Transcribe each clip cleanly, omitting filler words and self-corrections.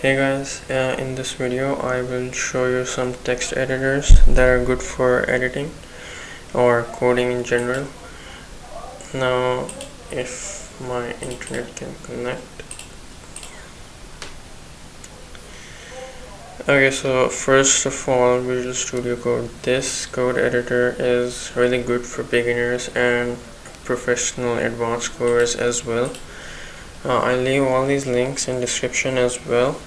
Hey guys, in this video I will show you some text editors that are good for editing or coding in general. Now if my internet can connect. Okay, so first of all, Visual Studio Code. This code editor is really good for beginners and professional advanced coders as well. I'll leave all these links in description as well.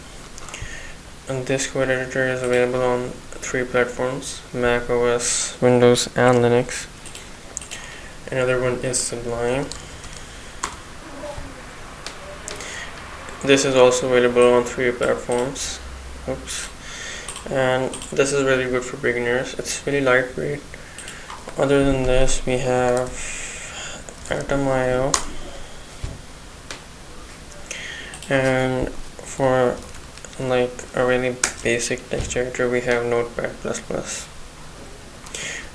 And this code editor is available on 3 platforms: Mac OS, Windows and Linux. Another one is Sublime. This is also available on 3 platforms. And this is really good for beginners. It's really lightweight. Other than this, we have Atom.io, and for like a really basic text editor we have Notepad++.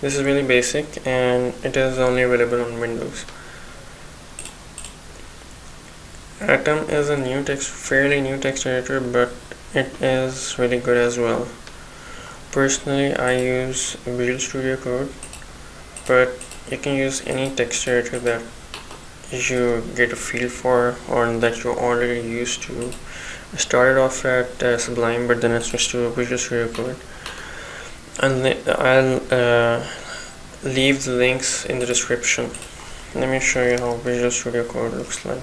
This is really basic and it is only available on Windows. Atom is a fairly new text editor, but it is really good as well. Personally, I use Visual Studio Code, but you can use any text editor that you get a feel for or that you're already used to. I started off at Sublime, but then I switched to Visual Studio Code. And I'll leave the links in the description. Let me show you how Visual Studio Code looks like.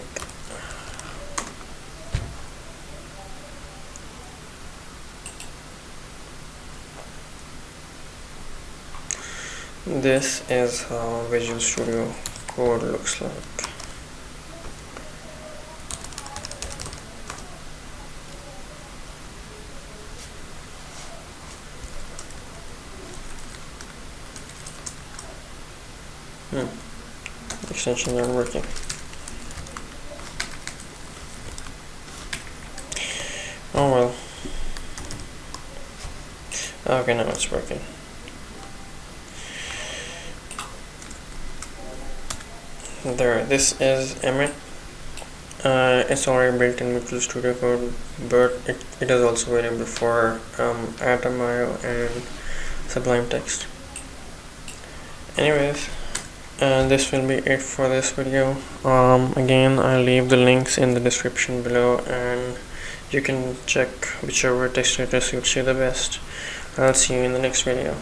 This is how Visual Studio Code looks like. Extensions aren't working. Oh well. Okay, now it's working. There, this is Emmet. It's already built in Visual Studio Code, but it is also available for Atom.io and Sublime Text. Anyways, this will be it for this video. Again, I'll leave the links in the description below, and you can check whichever text editor suits you the best. I'll see you in the next video.